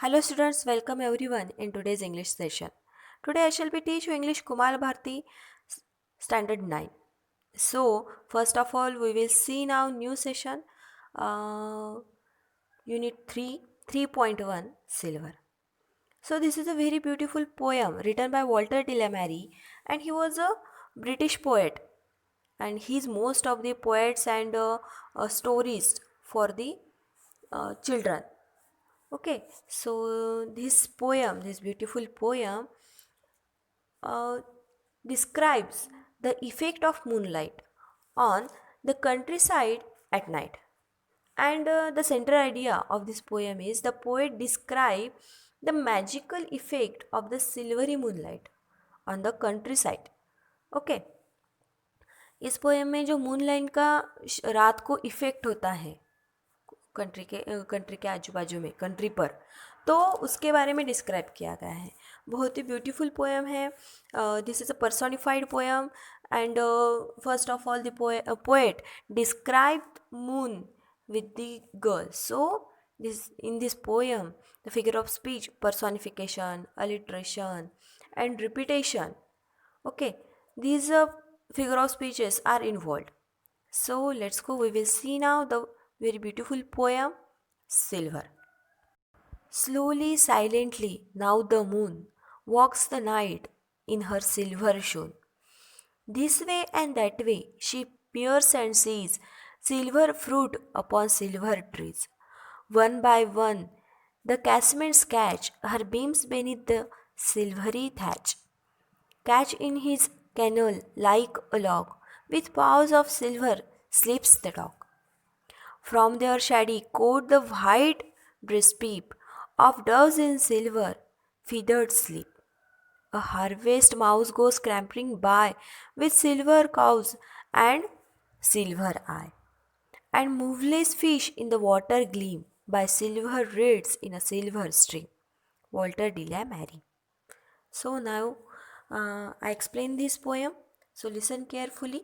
Hello students, welcome everyone in today's English session. Today I shall be teach you English Kumar Bharti Standard 9. So first of all we will see now new session Unit 3 3.1 Silver. So this is a very beautiful poem written by Walter de la Mare, and he was a British poet, and he's most of the poets and stories for the children. Okay, so this beautiful poem uh, describes the effect of moonlight on the countryside at night. And the central idea of this poem is the poet describe the magical effect of the silvery moonlight on the countryside. Okay, इस poem में जो moonlight का रात को effect होता है country के आजू बाजू में, कंट्री पर, तो उसके बारे में डिस्क्राइब किया गया है. बहुत ही ब्यूटीफुल पोएम है. This is a personified poem and first of all the poet describe moon with the girl. So in this poem the figure of speech, personification, alliteration and repetition, okay, these figure of speeches are involved. So let's go, we will see now the very beautiful poem Silver. Slowly, silently, now the moon walks the night in her silver shone. This way and that way she peers and sees silver fruit upon silver trees. One by one the casements catch her beams beneath the silvery thatch. Catch in his kennel like a log, with paws of silver sleeps the dog. From their shady coat the white breast peep of doves in silver feathered sleep. A harvest mouse goes scampering by with silver cows and silver eye. And moveless fish in the water gleam by silver reeds in a silver stream. Walter de la Mare. So now I explain this poem. So listen carefully.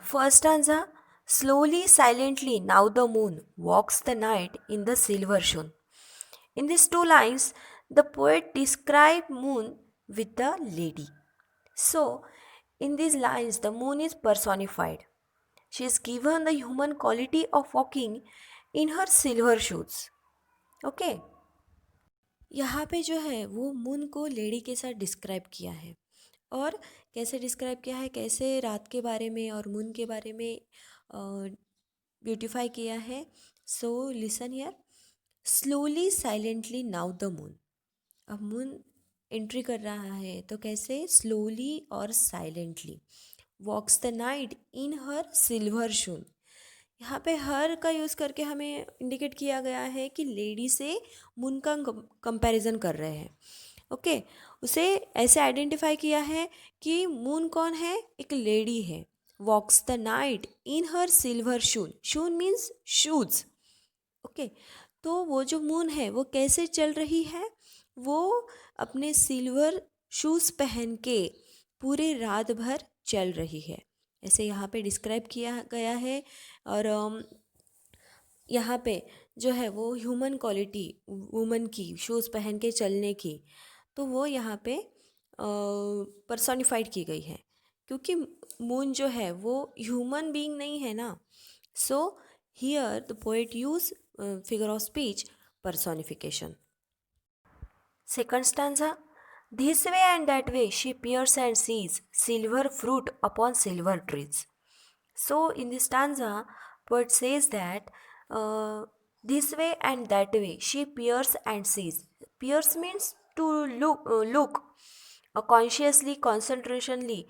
First stanza. Slowly, silently, now the moon walks the night in the silver shone. In these two lines, the poet describes moon with the lady. So, in these lines, the moon is personified. She is given the human quality of walking in her silver shoes. Okay. यहाँ पे जो है वो moon को lady के साथ describe किया है. और कैसे डिस्क्राइब किया है, कैसे रात के बारे में और मून के बारे में ब्यूटिफाई किया है. So listen here. Slowly silently now the moon. अब मून एंट्री कर रहा है तो कैसे, स्लोली और silently. Walks the night in her silver shoon. यहाँ पे हर का यूज़ करके हमें इंडिकेट किया गया है कि लेडी से मून का कंपैरिजन कर रहे हैं. ओके, उसे ऐसे आइडेंटिफाई किया है कि मून कौन है, एक लेडी है. Walks the night in her silver shoon. Shoon means shoes. Okay, तो वो जो मून है वो कैसे चल रही है, वो अपने सिल्वर शूज़ पहन के पूरे रात भर चल रही है, ऐसे यहाँ पे डिस्क्राइब किया गया है. और यहाँ पे जो है वो ह्यूमन क्वालिटी वुमन की शूज़ पहन के चलने की, तो वो यहाँ पे पर्सोनिफाइड की गई है, क्योंकि मून जो है वो ह्यूमन बीइंग नहीं है ना. So here the poet use figure of speech personification. Second stanza. This way and that way she peers and sees silver fruit upon silver trees. So in this stanza, poet says that this way and that way she peers and sees. Peers means to look consciously, concentrationally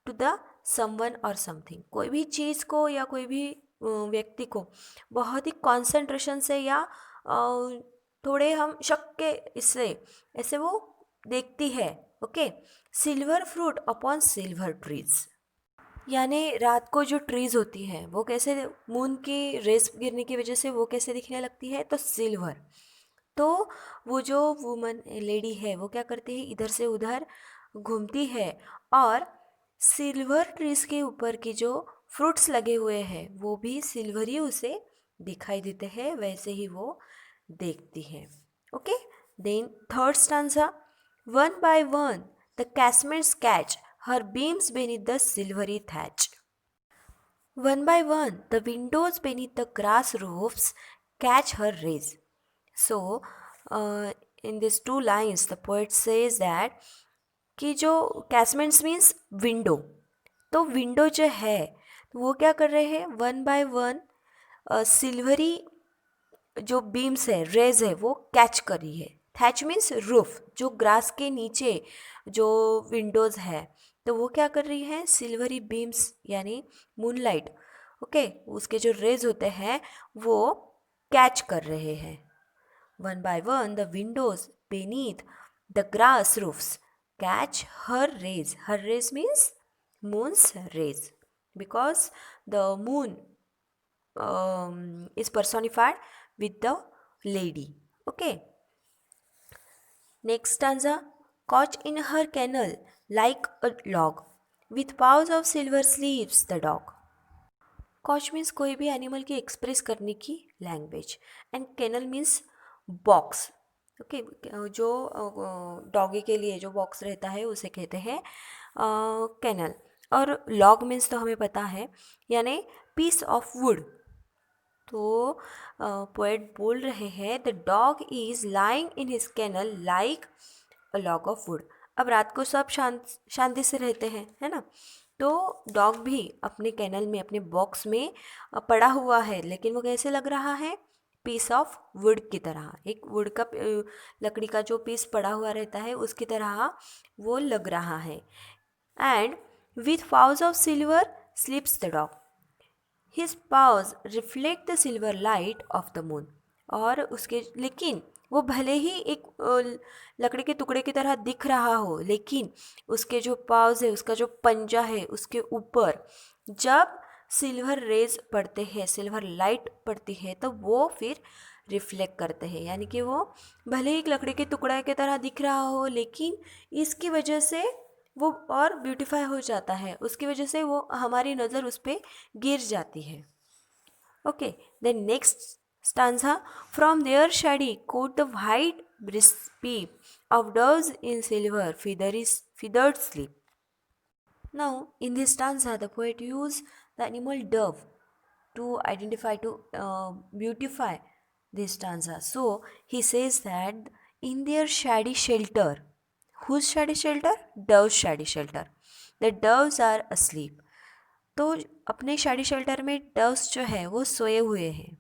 to the someone or something. कोई भी चीज़ को या कोई भी व्यक्ति को बहुत ही concentration से या थोड़े हम शक के इससे ऐसे वो देखती है. Okay. Silver fruit upon silver trees, यानी रात को जो ट्रीज होती है वो कैसे, मून की रेस गिरने की वजह से वो कैसे दिखने लगती है, तो सिल्वर. तो वो जो वुमन लेडी है वो क्या करती है, इधर से उधर घूमती है और सिल्वर ट्रीज के ऊपर की जो फ्रूट्स लगे हुए हैं वो भी सिल्वर ही उसे दिखाई देते हैं, वैसे ही वो देखती है. Okay, then third stanza. One by one, the casemates catch her beams beneath the silvery thatch. One by one, the windows beneath the grass roofs catch her rays. So, in these two lines, the poet says that कि जो कैसमेंट्स means window, तो window जो है वो क्या कर रहे हैं, वन बाय वन सिल्वरी जो बीम्स है, रेज है, वो कैच कर रही है. थैच मीन्स रूफ, जो ग्रास के नीचे जो विंडोज़ है तो वो क्या कर रही है, सिल्वरी बीम्स यानी मूनलाइट, ओके, उसके जो रेज होते हैं वो कैच कर रहे हैं. One by one the Windows beneath the grass roofs catch her rays. Her rays means moon's rays, because the moon is personified with the lady. Okay. Next stanza. Caught in her kennel like a log, with paws of silver sleeps the dog. Couch means कोई भी animal की express करने की language, and kennel means box. Okay, जो doggy के लिए जो box रहता है उसे कहते हैं केनल. और लॉग मीन्स तो हमें पता है, यानी पीस ऑफ वुड. तो पोएट बोल रहे हैं the dog is lying in his kennel like a log of wood. अब रात को सब शांति से रहते हैं, है ना, तो डॉग भी अपने कैनल में, अपने बॉक्स में पड़ा हुआ है, लेकिन वो कैसे लग रहा है, पीस ऑफ वुड की तरह. एक वुड का लकड़ी का जो पीस पड़ा हुआ रहता है उसकी तरह वो लग रहा है. And with pause of silver slips the dog. His pause reflect the silver light of the moon. और उसके, लेकिन वो भले ही एक लकड़ी के टुकड़े की तरह दिख रहा हो, लेकिन उसके जो पाव्स है, उसका जो पंजा है, उसके ऊपर जब सिल्वर रेज पड़ते हैं, सिल्वर लाइट पड़ती है, तो वो फिर रिफ्लेक्ट करते हैं. यानी कि वो भले ही एक लकड़ी के टुकड़े की तरह दिख रहा हो, लेकिन इसकी वजह से वो और ब्यूटीफाई हो जाता है, उसकी वजह से वो हमारी नज़र उस पर गिर जाती है. Okay, then next stanza. From their shady coat the white breast peep of doves in silver feathered sleep. Now, in this stanza, the poet used the animal dove to identify, to beautify this stanza. So, he says that in their shady shelter, whose shady shelter? Dove's shady shelter. The doves are asleep. तो अपने Shady shelter में doves जो है वो सोए हुए हैं.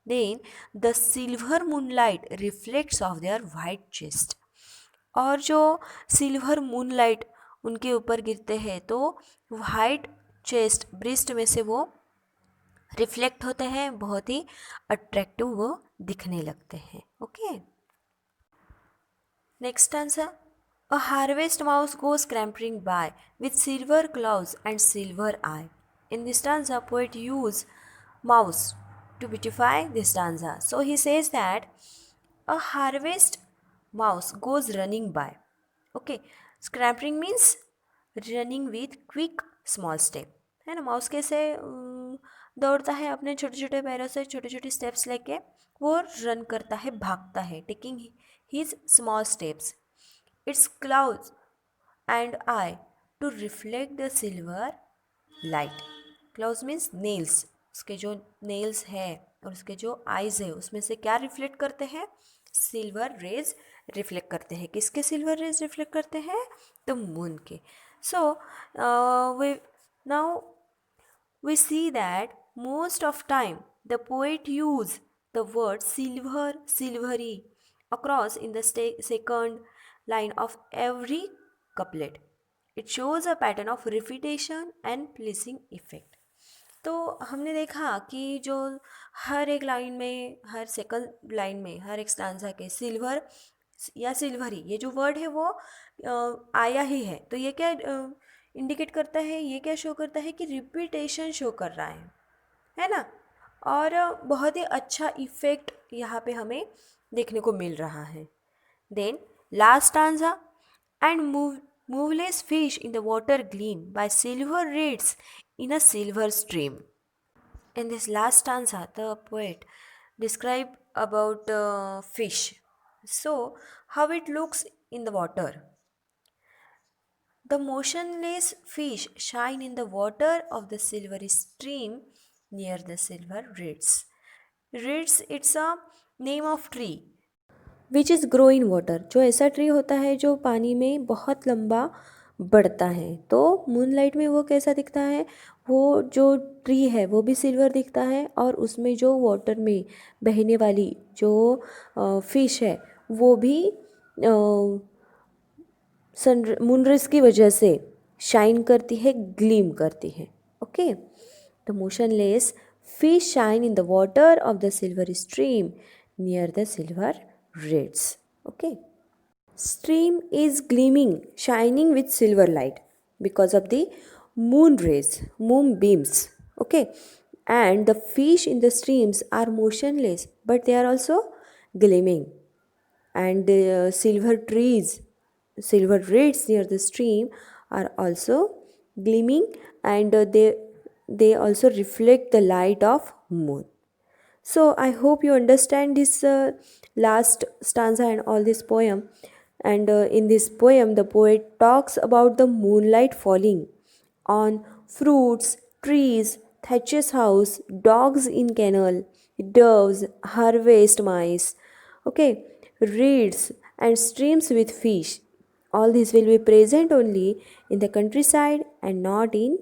Then the silver moonlight reflects off their white chest. और जो सिल्वर मूनलाइट उनके ऊपर गिरते हैं तो वाइट चेस्ट, ब्रेस्ट में से वो रिफ्लेक्ट होते हैं, बहुत ही अट्रैक्टिव वो दिखने लगते हैं. Okay, next answer. A harvest mouse goes scrambling by with silver claws and silver eye. In this stanza, poet use mouse to beautify this stanza. So he says that a harvest mouse goes running by. Okay, scrambling means running with quick small step. है ना, mouse कैसे दौड़ता है अपने छोटे छोटे पैरों से, छोटे छोटे स्टेप्स लेके वो रन करता है, भागता है, taking his small steps. Its claws and eye too reflect the silver light. Claws means nails, उसके जो नेल्स है और उसके जो आइज़ है उसमें से क्या रिफ्लेक्ट करते हैं, सिल्वर रेज रिफ्लेक्ट करते हैं. किसके सिल्वर रेज रिफ्लेक्ट करते हैं, तो मून के. So we now we see that most of time the poet use the word silver, silvery across in the second line of every couplet. It shows a pattern of repetition and pleasing effect. तो हमने देखा कि जो हर एक line में, हर second line में, हर एक stanza के सिल्वर या सिल्वरी ये जो वर्ड है वो आया ही है. तो ये क्या इंडिकेट करता है, ये क्या शो करता है कि रिपीटेशन शो कर रहा है ना, और बहुत ही अच्छा इफेक्ट यहाँ पे हमें देखने को मिल रहा है. Then last stanza. And moveless fish in the water gleam by silver reeds in a silver stream. In this last stanza, the poet described about fish. So, how it looks in the water? The motionless fish shine in the water of the silvery stream near the silver reeds. Reeds, it's a name of tree which is grow in water, जो ऐसा tree होता है जो पानी में बहुत लंबा बढ़ता है। तो मूनलाइट में वो कैसा दिखता है, वो जो ट्री है वो भी सिल्वर दिखता है और उसमें जो वाटर में बहने वाली जो फिश है वो भी सन मूनरेज की वजह से शाइन करती है, ग्लीम करती है। Okay, the motionless fish shine in the water of the silvery stream near the silver reeds. Okay, stream is gleaming, shining with silver light because of the moon rays, moon beams. Okay, and the fish in the streams are motionless, but they are also gleaming. And the silver trees, silver reeds near the stream are also gleaming, and they also reflect the light of moon. So I hope you understand this last stanza and all this poem. And in this poem, the poet talks about the moonlight falling on fruits, trees, thatches house, dogs in kennel, doves, harvest mice, okay, reeds and streams with fish. All this will be present only in the countryside and not in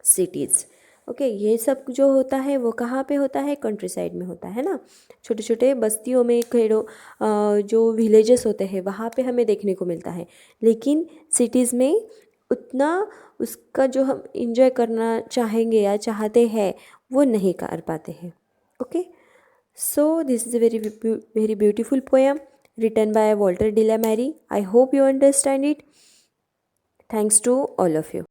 cities. Okay, ये सब जो होता है वो कहाँ पे होता है, कंट्री साइड में होता है ना, छोटे छोटे बस्तियों में खेड़ो जो विलेजेस होते हैं वहाँ पे हमें देखने को मिलता है। लेकिन सिटीज़ में उतना उसका जो हम इंजॉय करना चाहेंगे या चाहते हैं वो नहीं कर पाते हैं। Okay, so this is a very beautiful poem written by Walter de la Mare. I hope you understand it. Thanks to all of you.